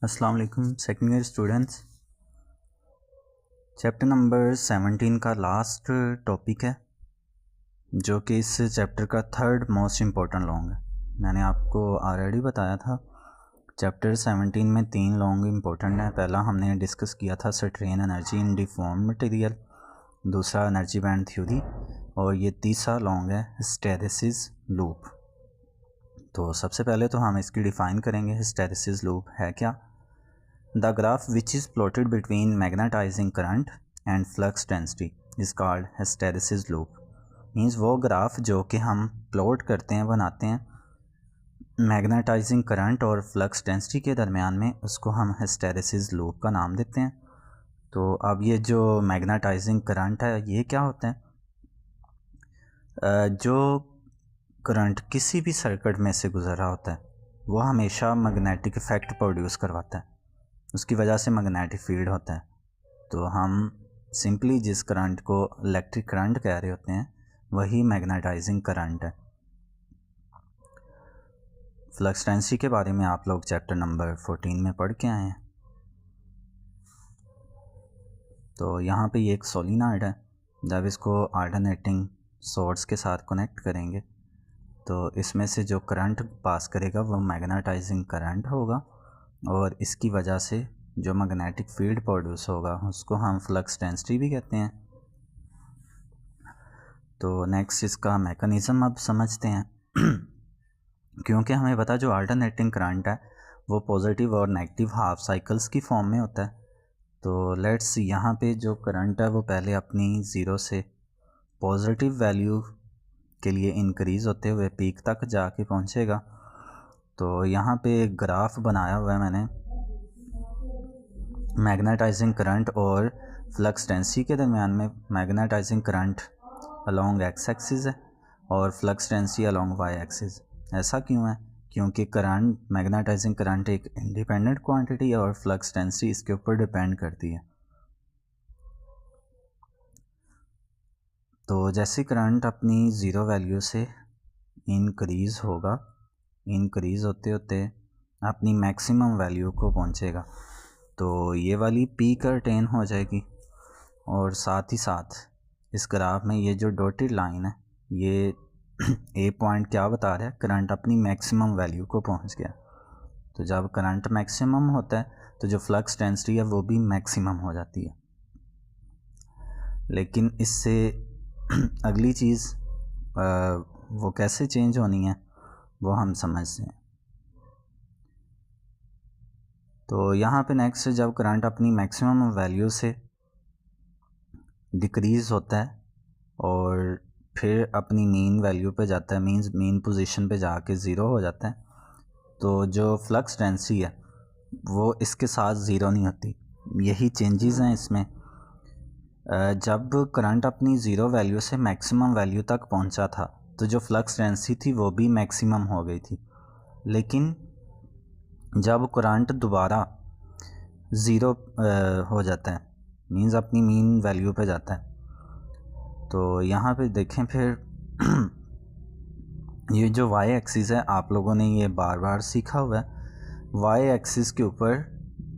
अस्सलाम वालेकुम second year students. Chapter number 17 का लास्ट टॉपिक है जो कि इस चैप्टर का थर्ड मोस्ट इम्पोर्टेंट लॉन्ग है। मैंने आपको ऑलरेडी बताया था चैप्टर 17 में 3 लॉन्ग इम्पोर्टेंट हैं। पहला हमने डिस्कस किया था strain energy in deform material, दूसरा एनर्जी बैंड थ्योरी और ये तीसरा लॉन्ग है हिस्टैरिसीस लूप। तो सबसे पहले तो हम इसकी डिफ़ाइन करेंगे हिस्टैरिसीस लूप है क्या। The graph which is plotted between magnetizing current and flux density is called hysteresis loop। Means वो ग्राफ जो कि हम प्लॉट करते हैं, बनाते हैं मैग्नेटाइजिंग करंट और फ्लक्स डेंसिटी के दरमियान में, उसको हम हिस्टेरेसिस लूप का नाम देते हैं। तो अब ये जो मैग्नेटाइजिंग करंट है ये क्या होता है? जो करंट किसी भी सर्किट में से गुजर रहा होता है वो हमेशा मैग्नेटिक इफ़ेक्ट प्रोड्यूस करवाता है, उसकी वजह से मैग्नेटिक फील्ड होता है। तो हम सिंपली जिस करंट को इलेक्ट्रिक करंट कह रहे होते हैं वही मैग्नेटाइजिंग करंट है। फ्लक्स डेंसिटी के बारे में आप लोग चैप्टर नंबर 14 में पढ़ के आए हैं। तो यहाँ पे ये एक सोलिनॉइड है। जब इसको अल्टरनेटिंग सोर्स के साथ कनेक्ट करेंगे तो इसमें से जो करंट पास करेगा वो मैग्नेटाइजिंग करंट होगा और इसकी वजह से जो मैग्नेटिक फील्ड प्रोड्यूस होगा उसको हम फ्लक्स डेंसिटी भी कहते हैं। तो नेक्स्ट इसका मैकेनिज़्म अब समझते हैं। क्योंकि हमें पता जो अल्टरनेटिंग करंट है वो पॉजिटिव और नेगेटिव हाफ साइकिल्स की फॉर्म में होता है। तो लेट्स यहाँ पे जो करंट है वो पहले अपनी ज़ीरो से पॉजिटिव वैल्यू के लिए इंक्रीज़ होते हुए पीक तक जाके पहुँचेगा। तो यहाँ पे एक ग्राफ बनाया हुआ है मैंने मैग्नेटाइजिंग करंट और फ्लक्स डेंसिटी के दरमियान में। Magnetizing current along x axis है और flux density along y axis. ऐसा क्यों है? क्योंकि करंट मैग्नेटाइजिंग करंट एक इंडिपेंडेंट क्वांटिटी है और फ्लक्स डेंसिटी इसके ऊपर डिपेंड करती है। तो जैसे करंट अपनी ज़ीरो वैल्यू से इंक्रीज़ होगा, इंक्रीज़ होते होते अपनी मैक्सिमम वैल्यू को पहुंचेगा तो ये वाली पीक अटेन हो जाएगी। और साथ ही साथ इस ग्राफ में ये जो डॉटेड लाइन है ये ए पॉइंट क्या बता रहा है? करंट अपनी मैक्सिमम वैल्यू को पहुंच गया। तो जब करंट मैक्सिमम होता है तो जो फ्लक्स डेंसिटी है वो भी मैक्सिमम हो जाती है। लेकिन इससे अगली चीज़ वो कैसे चेंज होनी है वो हम समझते हैं। तो यहाँ पे नेक्स्ट जब करंट अपनी मैक्सिमम वैल्यू से डिक्रीज़ होता है और फिर अपनी मीन वैल्यू पे जाता है, मीन्स मीन पोजीशन पे जाके ज़ीरो हो जाता है, तो जो फ्लक्स डेंसिटी है वो इसके साथ ज़ीरो नहीं होती। यही चेंजेस हैं इसमें। जब करंट अपनी ज़ीरो वैल्यू से मैक्सिमम वैल्यू तक पहुंचा था तो जो फ्लक्स डेंसिटी थी वो भी मैक्सिमम हो गई थी। लेकिन जब करंट दोबारा ज़ीरो हो जाता है, मीन्स अपनी मीन वैल्यू पे जाता है, तो यहाँ पे देखें फिर ये जो वाई एक्सिस है आप लोगों ने ये बार बार सीखा हुआ है। वाई एक्सिस के ऊपर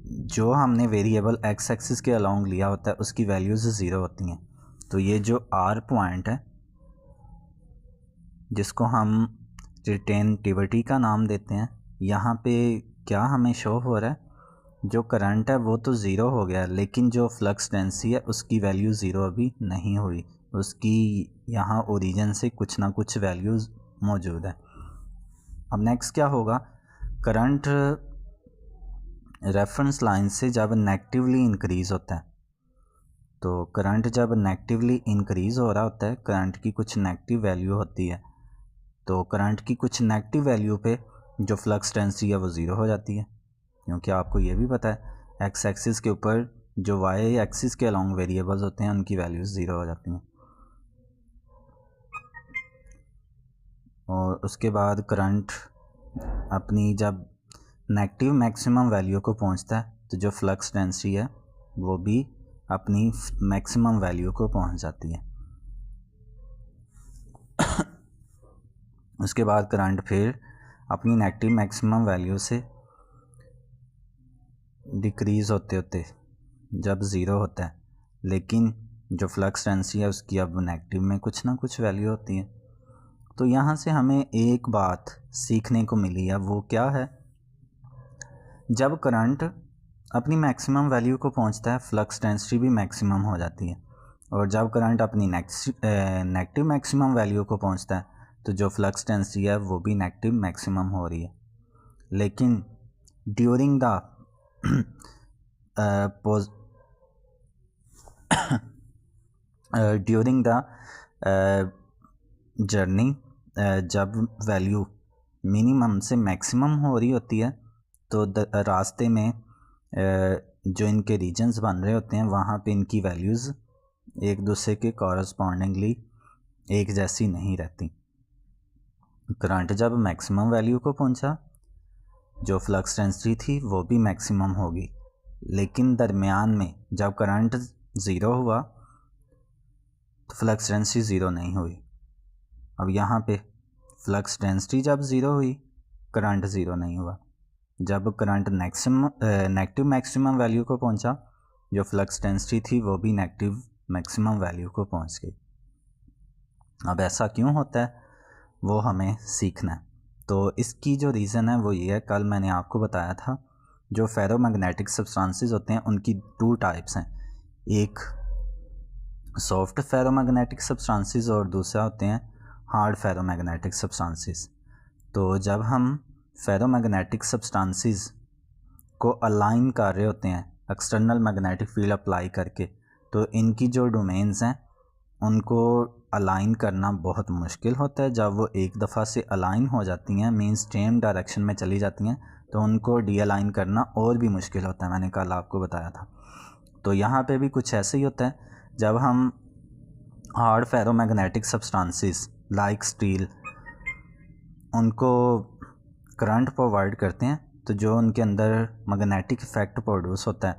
जो हमने वेरिएबल एक्स एक्सिस के अलोंग लिया होता है उसकी वैल्यूज़ ज़ीरो होती हैं। तो ये जो आर पॉइंट है जिसको हम रिटेंटिविटी का नाम देते हैं, यहाँ पे क्या हमें शो हो रहा है? जो करंट है वो तो ज़ीरो हो गया लेकिन जो फ्लक्स डेंसिटी है उसकी वैल्यू ज़ीरो अभी नहीं हुई, उसकी यहाँ ओरिजिन से कुछ ना कुछ वैल्यूज़ मौजूद है। अब नेक्स्ट क्या होगा? करंट रेफरेंस लाइन से जब नेगेटिवली इंक्रीज़ होता है, तो करंट जब नेगेटिवली इंक्रीज़ हो रहा होता है, करंट की कुछ नेगेटिव वैल्यू होती है, तो करंट की कुछ नेगेटिव वैल्यू पे जो फ्लक्स डेंसिटी है वो ज़ीरो हो जाती है। क्योंकि आपको ये भी पता है एक्स एक्सिस के ऊपर जो वाई एक्सिस के अलोंग वेरिएबल्स होते हैं उनकी वैल्यूज़ ज़ीरो हो जाती हैं। और उसके बाद करंट अपनी जब नेगेटिव मैक्सिमम वैल्यू को पहुंचता है तो जो फ्लक्स डेंसिटी है वो भी अपनी मैक्सिमम वैल्यू को पहुंच जाती है। उसके बाद करंट फिर अपनी नेगेटिव मैक्सिमम वैल्यू से डिक्रीज़ होते होते जब ज़ीरो होता है, लेकिन जो फ्लक्स डेंसिटी है उसकी अब नेगेटिव में कुछ ना कुछ वैल्यू होती है। तो यहाँ से हमें एक बात सीखने को मिली है, वो क्या है, जब करंट अपनी मैक्सिमम वैल्यू को पहुँचता है फ्लक्स डेंसिटी भी मैक्सिमम हो जाती है, और जब करंट अपनी नेगेटिव मैक्सिमम वैल्यू को पहुँचता है तो जो फ्लक्स डेंसिटी है वो भी नेगेटिव मैक्सिमम हो रही है। लेकिन during the during the journey जब वैल्यू मिनिमम से मैक्सिमम हो रही होती है तो रास्ते में जो इनके रीजन्स बन रहे होते हैं वहाँ पे इनकी वैल्यूज़ एक दूसरे के कॉरस्पॉन्डिंगली एक जैसी नहीं रहती। करंट जब मैक्सिमम वैल्यू को पहुँचा, जो फ्लक्स डेंसिटी थी वो भी मैक्सिमम होगी, लेकिन दरमियान में जब करंट ज़ीरो हुआ तो फ्लक्स डेंसिटी ज़ीरो नहीं हुई। अब यहाँ पे फ्लक्स डेंसिटी जब ज़ीरो हुई, करंट ज़ीरो नहीं हुआ। जब करंट नेगेटिव मैक्सिमम वैल्यू को पहुँचा, जो फ्लक्स डेंसिटी थी वो भी नेगेटिव मैक्सिमम वैल्यू को पहुँच गई। अब ऐसा क्यों होता है वो हमें सीखना है। तो इसकी जो रीज़न है वो ये है, कल मैंने आपको बताया था जो फेरोमैग्नेटिक सब्सटेंसेस होते हैं उनकी दो टाइप्स हैं, एक सॉफ्ट फेरोमैग्नेटिक सब्सटेंसेस और दूसरा होते हैं हार्ड फेरोमैग्नेटिक सब्सटेंसेस। तो जब हम फेरोमैग्नेटिक सब्सटेंसेस को अलाइन कर रहे होते हैं एक्सटर्नल मैग्नेटिक फील्ड अप्लाई करके, तो इनकी जो डोमेन्स हैं उनको अलाइन करना बहुत मुश्किल होता है। जब वो एक दफ़ा से अलाइन हो जाती हैं, मींस सेम डायरेक्शन में चली जाती हैं, तो उनको डी अलाइन करना और भी मुश्किल होता है, मैंने कल आपको बताया था। तो यहाँ पे भी कुछ ऐसे ही होता है, जब हम hard ferromagnetic substances like steel उनको करंट प्रोवाइड करते हैं, तो जो उनके अंदर मैग्नेटिक इफ़ेक्ट प्रोड्यूस होता है,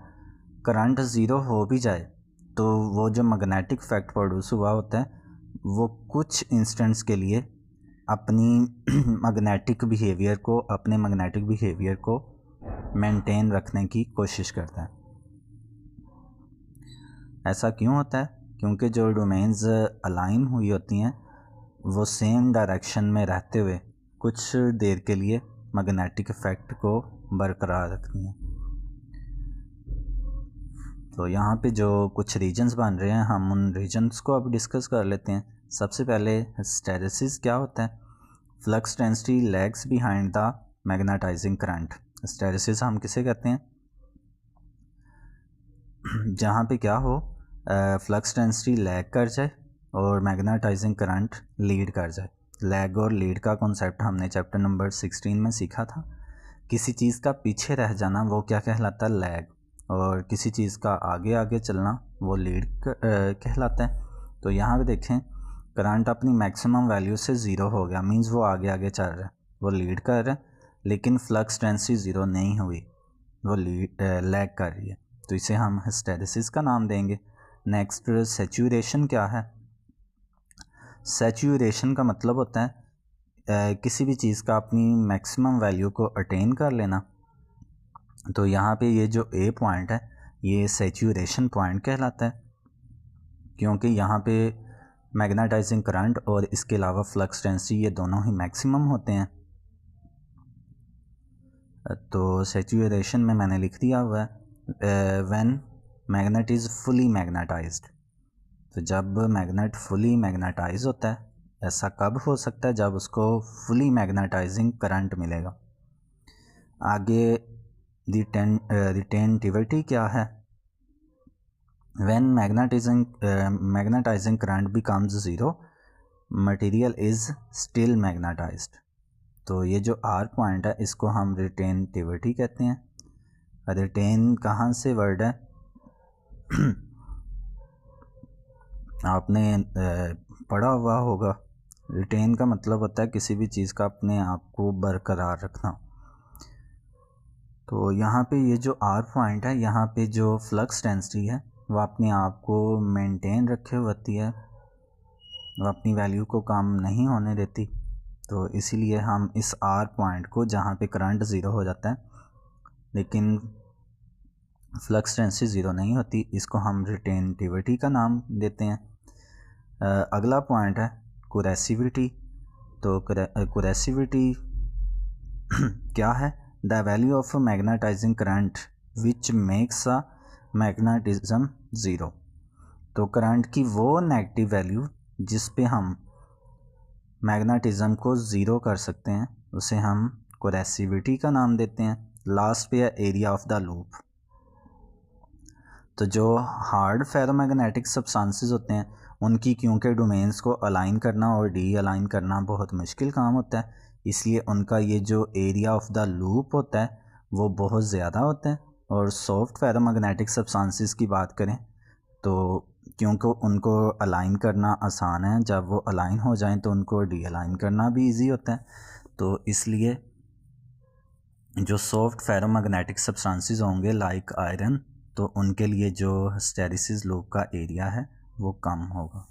करंट ज़ीरो हो भी जाए तो वो जो मैग्नेटिक इफ़ेक्ट प्रोड्यूस हुआ होता है वो कुछ इंस्टेंट्स के लिए अपने मैग्नेटिक बिहेवियर को मेंटेन रखने की कोशिश करता है। ऐसा क्यों होता है? क्योंकि जो डोमेन्स अलाइन हुई होती हैं वो सेम डायरेक्शन में रहते हुए कुछ देर के लिए मैग्नेटिक इफ़ेक्ट को बरकरार रखती हैं। तो यहाँ पे जो कुछ रीजन्स बन रहे हैं, हम उन रीजन्स को अब डिस्कस कर लेते हैं। सबसे पहले हिस्टैरिसीस क्या होता है? Flux density lags behind the magnetizing current. Hysteresis हम किसे कहते हैं? जहाँ पे क्या हो, फ्लक्स डेंसिटी लैग कर जाए और मैग्नेटाइजिंग करंट लीड कर जाए। लैग और लीड का कॉन्सेप्ट हमने चैप्टर नंबर 16 में सीखा था। किसी चीज़ का पीछे रह जाना वो क्या कहलाता है? लैग। और किसी चीज़ का आगे आगे चलना वो लीड कहलाता है। तो यहाँ पे देखें, करंट अपनी मैक्सिमम वैल्यू से ज़ीरो हो गया, मींस वो आगे आगे चल रहा है, वो लीड कर रहा है, लेकिन फ्लक्स डेंसिटी ज़ीरो नहीं हुई, वो लैग कर रही है, तो इसे हम हिस्टैरिसीस का नाम देंगे। नेक्स्ट सैचुरेशन क्या है? सैचुरेशन का मतलब होता है किसी भी चीज़ का अपनी मैक्सिमम वैल्यू को अटेन कर लेना। तो यहाँ पे ये जो ए पॉइंट है ये सैचुरेशन पॉइंट कहलाता है, क्योंकि यहाँ पे मैग्नेटाइजिंग करंट और इसके अलावा फ्लक्स डेंसिटी ये दोनों ही मैक्सिमम होते हैं। तो सैचुरेशन में मैंने लिख दिया हुआ है when magnet is fully magnetised. तो जब मैग्नेट फुली मैग्नेटाइज होता है, ऐसा कब हो सकता है? जब उसको फुली मैग्नेटाइजिंग करंट मिलेगा। आगे रिटेंटिविटी क्या है? When magnetizing current becomes zero, material is still magnetized. तो ये जो आर पॉइंट है इसको हम रिटेंटिविटी कहते हैं। रिटेन कहाँ से वर्ड है? आपने पढ़ा हुआ होगा। रिटेन का मतलब होता है किसी भी चीज़ का अपने आप को बरकरार रखना। तो यहाँ पे ये जो आर पॉइंट है, यहाँ पे जो फ्लक्स डेंसिटी है वो अपने आप को मेंटेन रखे होती है, वो अपनी वैल्यू को कम नहीं होने देती। तो इसीलिए हम इस आर पॉइंट को, जहाँ पे करंट ज़ीरो हो जाता है लेकिन फ्लक्स डेंसिटी ज़ीरो नहीं होती, इसको हम रिटेंटिविटी का नाम देते हैं। अगला पॉइंट है कोरेसिविटी। तो कोरेसिविटी क्या है? The value of magnetizing current which makes a magnetism zero. तो करंट की वो नेगेटिव वैल्यू जिस पे हम मैग्नेटिज्म को ज़ीरो कर सकते हैं उसे हम कोरेसिविटी का नाम देते हैं। लास्ट पे है एरिया ऑफ द लूप। तो जो हार्ड फेरोमैग्नेटिक सब्सटेंसेस होते हैं उनकी क्योंकि डोमेन्स को अलाइन करना और डी अलाइन करना बहुत मुश्किल काम होता है, इसलिए उनका ये जो एरिया ऑफ द लूप होता है वो बहुत ज़्यादा होता है। और सॉफ्ट फेरोमैग्नेटिक सब्सटेंसेस की बात करें तो क्योंकि उनको अलाइन करना आसान है, जब वो अलाइन हो जाएं तो उनको डी अलाइन करना भी इजी होता है। तो इसलिए जो सॉफ्ट फेरोमैग्नेटिक सब्सटेंसेस होंगे लाइक आयरन, तो उनके लिए जो हिस्टैरिसीस लूप का एरिया है वो कम होगा।